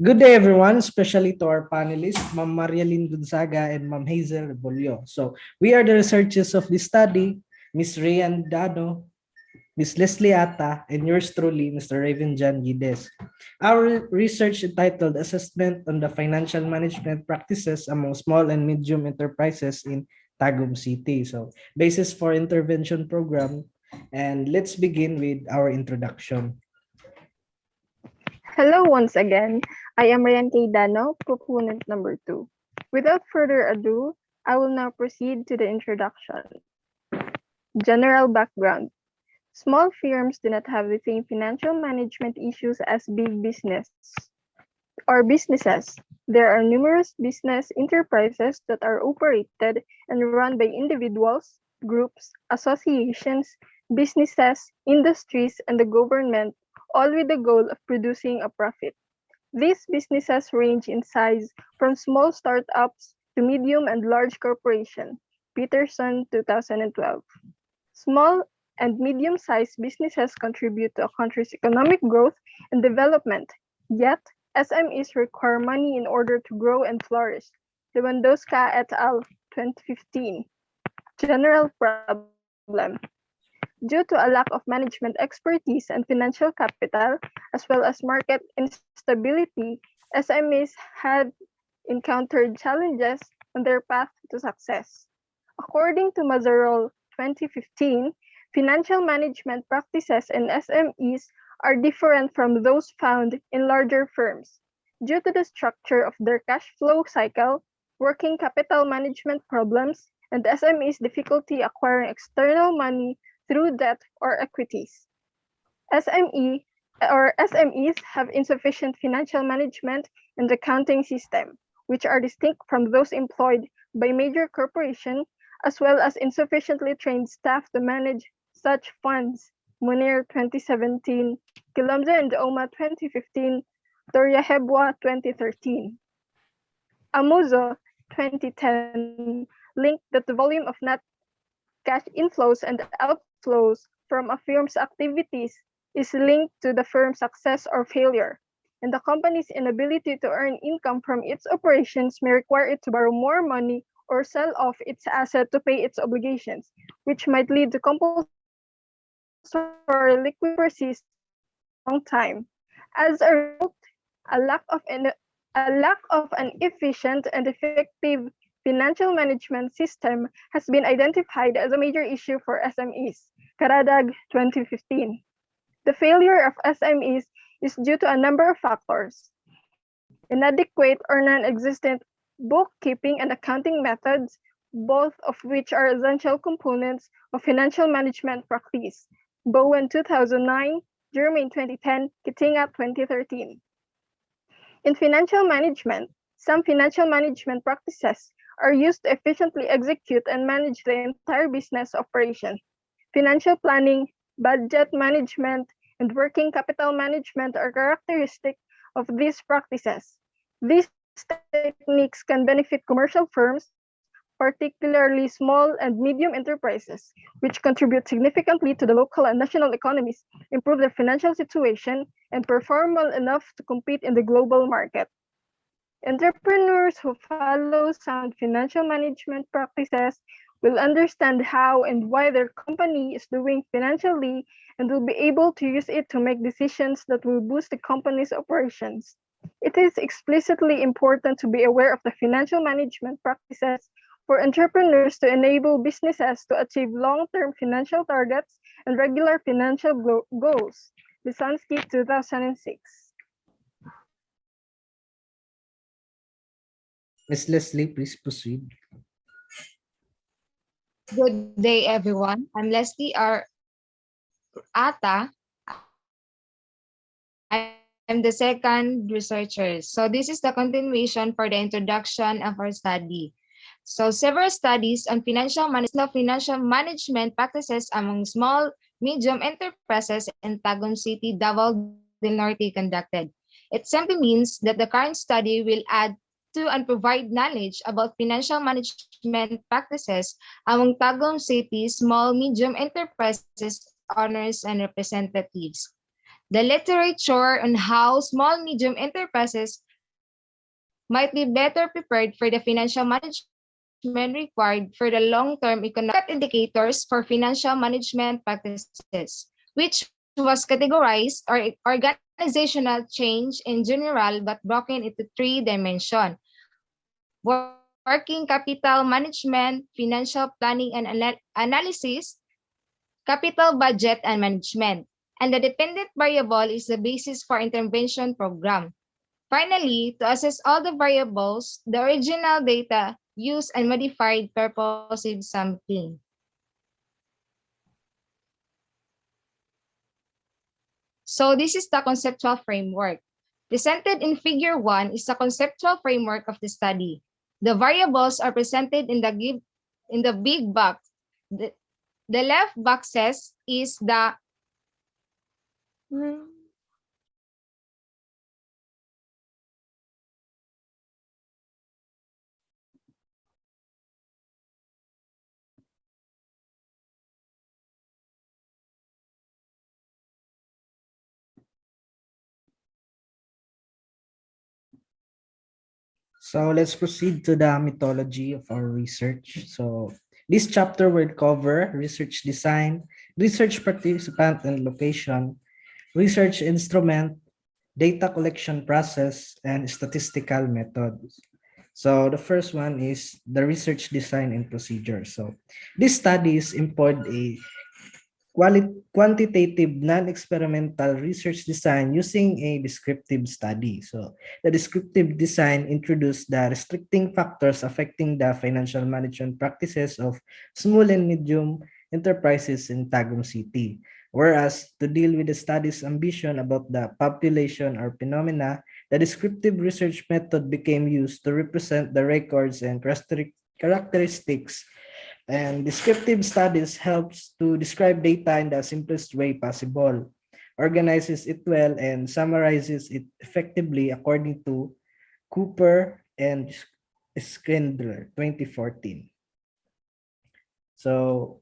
Good day, everyone, especially to our panelists, Ma'am Marialyn Gonzaga and Ma'am Hazel Bolio. So, we are the researchers of this study, Miss Rhean Dano, Miss Leslie Atta, and yours truly, Mr. Raven John Gides. Our research entitled Assessment on the Financial Management Practices Among Small and Medium Enterprises in Tagum City. So, basis for intervention program. And let's begin with our introduction. Hello once again. I am Rhean Dano, proponent number 2. Without further ado, I will now proceed to the introduction. General background. Small firms do not have the same financial management issues as big businesses. There are numerous business enterprises that are operated and run by individuals, groups, associations, businesses, industries, and the government, all with the goal of producing a profit. These businesses range in size from small startups to medium and large corporations. Peterson, 2012. Small and medium-sized businesses contribute to a country's economic growth and development. Yet, SMEs require money in order to grow and flourish. Lewandowska et al. 2015. General problem. Due to a lack of management expertise and financial capital, as well as market instability, SMEs had encountered challenges on their path to success. According to Mazarol 2015, financial management practices in SMEs are different from those found in larger firms due to the structure of their cash flow cycle, working capital management problems, and SMEs' difficulty acquiring external money through debt or equities. SME or SMEs have insufficient financial management and accounting system, which are distinct from those employed by major corporations, as well as insufficiently trained staff to manage such funds. Munir 2017, Kilomza and Oma 2015, Torrehebwa 2013. Amuzo 2010 linked that the volume of net cash inflows and outflows from a firm's activities is linked to the firm's success or failure, and the company's inability to earn income from its operations may require it to borrow more money or sell off its asset to pay its obligations, which might lead to compulsory liquidity persist for a long time. As a result, a lack of an efficient and effective financial management system has been identified as a major issue for SMEs. Karadag 2015. The failure of SMEs is due to a number of factors: inadequate or non-existent bookkeeping and accounting methods, both of which are essential components of financial management practice. Bowen 2009, Germain 2010, Kitinga 2013. In financial management, some financial management practices are used to efficiently execute and manage the entire business operation. Financial planning, budget management, and working capital management are characteristic of these practices. These techniques can benefit commercial firms, particularly small and medium enterprises, which contribute significantly to the local and national economies, improve their financial situation, and perform well enough to compete in the global market. Entrepreneurs who follow sound financial management practices will understand how and why their company is doing financially and will be able to use it to make decisions that will boost the company's operations. It is explicitly important to be aware of the financial management practices for entrepreneurs to enable businesses to achieve long-term financial targets and regular financial goals. Lisansky, 2006. Miss Leslie, please proceed. Good day, everyone. I'm Leslie R. Atta. I'm the second researcher. So this is the continuation for the introduction of our study. So several studies on financial management practices among small, medium enterprises in Tagum City, Davao del Norte conducted. It simply means that the current study will add to and provide knowledge about financial management practices among Tagum City small medium enterprises owners and representatives. the literature on how small medium enterprises might be better prepared for the financial management required for the long-term economic indicators for financial management practices, which was categorized or organizational change in general but broken into three dimensions: working capital management, financial planning and analysis, capital budget and management. And the dependent variable is the basis for intervention program. Finally, to assess all the variables, the original data used and modified purposive sampling. So this is the conceptual framework. Presented in figure 1 is the conceptual framework of the study. The variables are presented in the big box. The left boxes is the So let's proceed to the methodology of our research. So this chapter will cover research design, research participant and location, research instrument, data collection process, and statistical methods. So the first one is the research design and procedure. So these studies employed a quantitative non-experimental research design using a descriptive study. So the descriptive design introduced the restricting factors affecting the financial management practices of small and medium enterprises in Tagum City. Whereas to deal with the study's ambition about the population or phenomena, the descriptive research method became used to represent the records and characteristics, and descriptive studies helps to describe data in the simplest way possible, organizes it well, and summarizes it effectively according to Cooper and Skindler, 2014. So,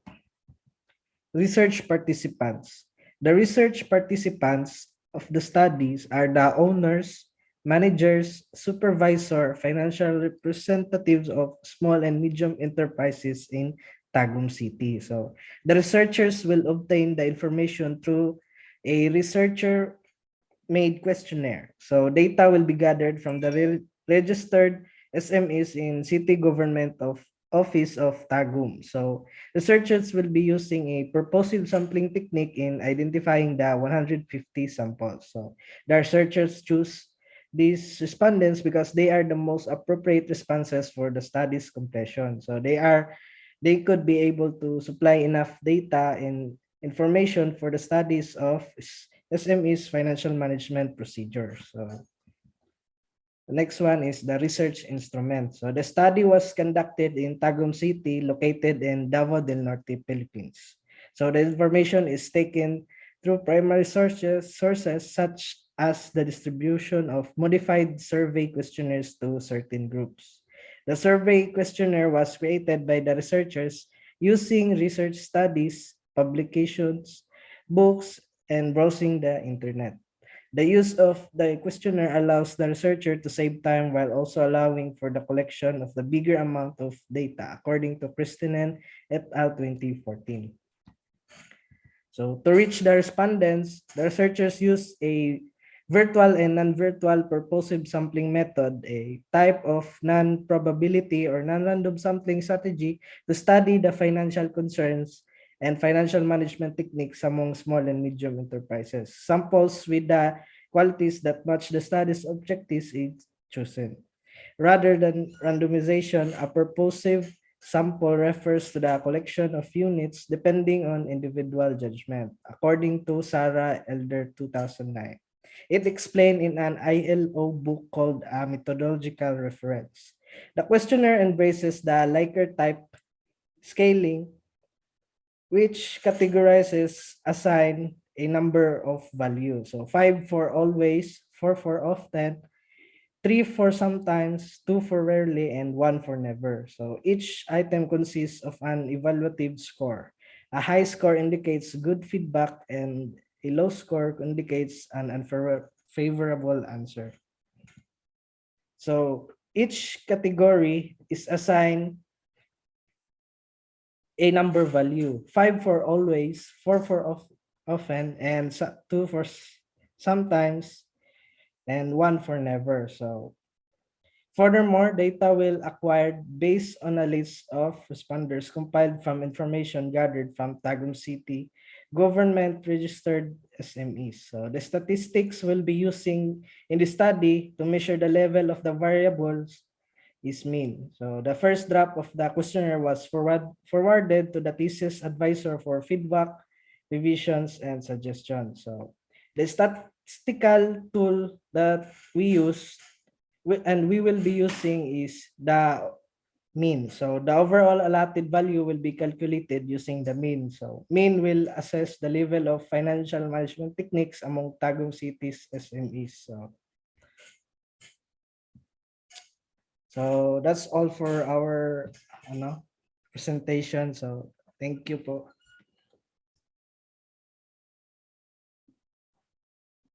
research participants. The research participants of the studies are the owners, managers, supervisor, financial representatives of small and medium enterprises in Tagum City. So the researchers will obtain the information through a researcher made questionnaire. So data will be gathered from the registered SMEs in City Government of Office of Tagum. So researchers will be using a purposive sampling technique in identifying the 150 samples. So the researchers choose these respondents because they are the most appropriate responses for the study's completion. So they could be able to supply enough data and information for the studies of SME's financial management procedures. So the next one is the research instrument. So the study was conducted in Tagum City, located in Davao del Norte, Philippines. So the information is taken through primary sources such as the distribution of modified survey questionnaires to certain groups. The survey questionnaire was created by the researchers using research studies, publications, books, and browsing the internet. The use of the questionnaire allows the researcher to save time while also allowing for the collection of the bigger amount of data, according to Christinen et al. 2014. So to reach the respondents, the researchers use a virtual and non-virtual purposive sampling method, a type of non-probability or non-random sampling strategy to study the financial concerns and financial management techniques among small and medium enterprises. Samples with the qualities that match the study's objectives is chosen. Rather than randomization, a purposive sample refers to the collection of units depending on individual judgment, according to Sarah Elder 2009. It explained in an ILO book called A Methodological Reference. The questionnaire embraces the Likert type scaling, which categorizes assign a number of values. So 5 for always, 4 for often, 3 for sometimes, 2 for rarely, and 1 for never. So each item consists of an evaluative score. A high score indicates good feedback and a low score indicates an unfavorable answer. So each category is assigned a number value: 5 for always, 4 for often, and 2 for sometimes, and 1 for never. So furthermore, data will acquired based on a list of responders compiled from information gathered from Tagum City government registered SMEs. So the statistics will be using in the study to measure the level of the variables is mean. So the first draft of the questionnaire was forwarded to the thesis advisor for feedback, revisions, and suggestions. So the statistical tool that we use and we will be using is the mean. So the overall allotted value will be calculated using the mean. So mean will assess the level of financial management techniques among Tagum City's SMEs. So that's all for our presentation. So thank you po.